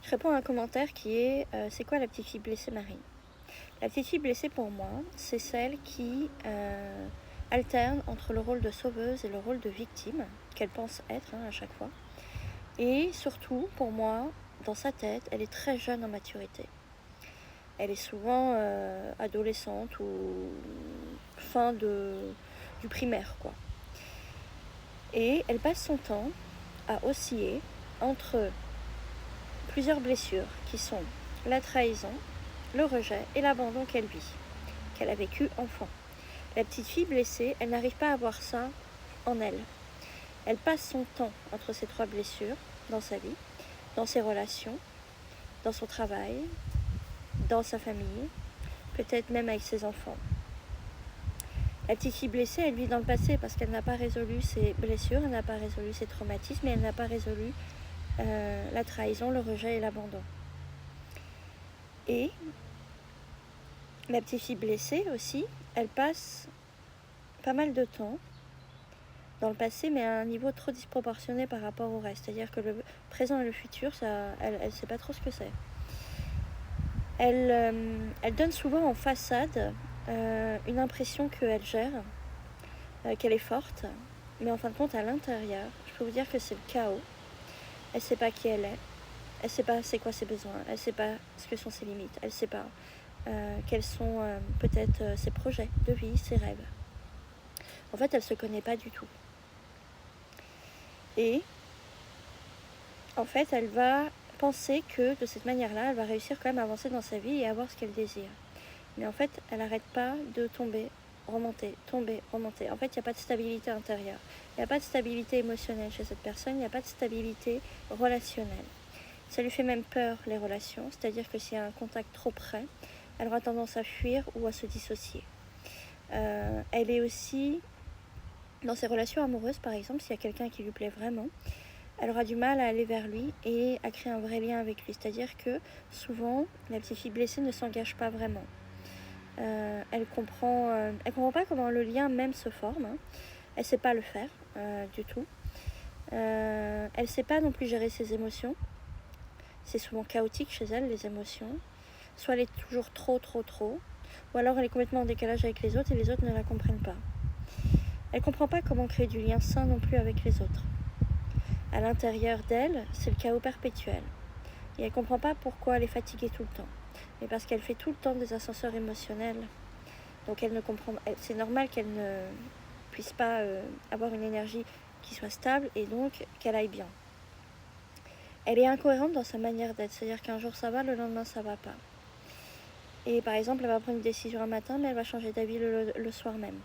Je réponds à un commentaire qui est c'est quoi la petite fille blessée, Marine? La petite fille blessée, pour moi, c'est celle qui alterne entre le rôle de sauveuse et le rôle de victime, qu'elle pense être à chaque fois. Et surtout, pour moi, dans sa tête, elle est très jeune en maturité. Elle est souvent adolescente ou fin du primaire, quoi. Et elle passe son temps à osciller entre plusieurs blessures qui sont la trahison, le rejet et l'abandon qu'elle vit, qu'elle a vécu enfant. La petite fille blessée, elle n'arrive pas à voir ça en elle. Elle passe son temps entre ces trois blessures dans sa vie, dans ses relations, dans son travail, dans sa famille, peut-être même avec ses enfants. La petite fille blessée, elle vit dans le passé parce qu'elle n'a pas résolu ses blessures, elle n'a pas résolu ses traumatismes et elle n'a pas résolu la trahison, le rejet et l'abandon. Et la petite fille blessée aussi, elle passe pas mal de temps dans le passé, mais à un niveau trop disproportionné par rapport au reste. C'est-à-dire que le présent et le futur, elle ne sait pas trop ce que c'est. Elle donne souvent en façade une impression qu'elle gère, qu'elle est forte, mais en fin de compte, à l'intérieur, je peux vous dire que c'est le chaos. Elle ne sait pas qui elle est, elle ne sait pas c'est quoi ses besoins, elle ne sait pas ce que sont ses limites, elle ne sait pas quels sont peut-être ses projets de vie, ses rêves. En fait, elle ne se connaît pas du tout. Et en fait, elle va penser que de cette manière-là, elle va réussir quand même à avancer dans sa vie et avoir ce qu'elle désire. Mais en fait, elle n'arrête pas de tomber, remonter, tomber, remonter. En fait, il n'y a pas de stabilité intérieure. Il n'y a pas de stabilité émotionnelle chez cette personne, il n'y a pas de stabilité relationnelle. Ça lui fait même peur, les relations, c'est-à-dire que s'il y a un contact trop près, elle aura tendance à fuir ou à se dissocier. Elle est aussi, dans ses relations amoureuses par exemple, s'il y a quelqu'un qui lui plaît vraiment, elle aura du mal à aller vers lui et à créer un vrai lien avec lui. C'est-à-dire que souvent, la petite fille blessée ne s'engage pas vraiment. Elle comprend pas comment le lien même se forme. Elle ne sait pas le faire du tout. Elle ne sait pas non plus gérer ses émotions. C'est souvent chaotique chez elle, les émotions. Soit elle est toujours trop, ou alors elle est complètement en décalage avec les autres et les autres ne la comprennent pas. Elle ne comprend pas comment créer du lien sain non plus avec les autres. À l'intérieur d'elle, c'est le chaos perpétuel. Et elle ne comprend pas pourquoi elle est fatiguée tout le temps. Mais parce qu'elle fait tout le temps des ascenseurs émotionnels. Donc elle ne comprend, c'est normal qu'elle ne puisse pas avoir une énergie qui soit stable et donc qu'elle aille bien. Elle est incohérente dans sa manière d'être, c'est-à-dire qu'un jour ça va, le lendemain ça va pas. Et par exemple, elle va prendre une décision un matin, mais elle va changer d'avis le soir même.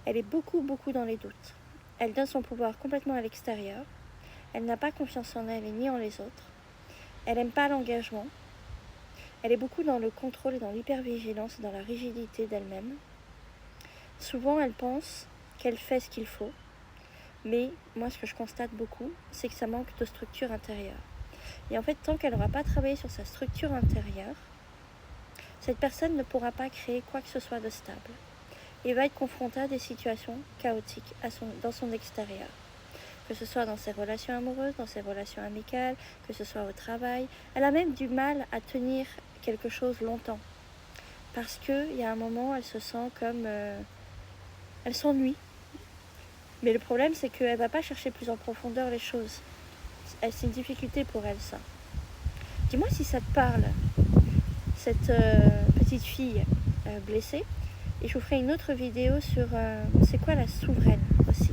Elle est beaucoup dans les doutes. Elle donne son pouvoir complètement à l'extérieur. Elle n'a pas confiance en elle et ni en les autres. Elle n'aime pas l'engagement. Elle est beaucoup dans le contrôle et dans l'hypervigilance et dans la rigidité d'elle-même. Souvent, elle pense qu'elle fait ce qu'il faut. Mais moi, ce que je constate beaucoup, c'est que ça manque de structure intérieure. Et en fait, tant qu'elle n'aura pas travaillé sur sa structure intérieure, cette personne ne pourra pas créer quoi que ce soit de stable. Et va être confrontée à des situations chaotiques dans son extérieur. Que ce soit dans ses relations amoureuses, dans ses relations amicales, que ce soit au travail. Elle a même du mal à tenir quelque chose longtemps. Parce qu'il y a un moment, elle se sent comme... elle s'ennuie. Mais le problème, c'est qu'elle ne va pas chercher plus en profondeur les choses. C'est une difficulté pour elle, ça. Dis-moi si ça te parle, cette petite fille blessée. Et je vous ferai une autre vidéo sur c'est quoi la souveraine aussi.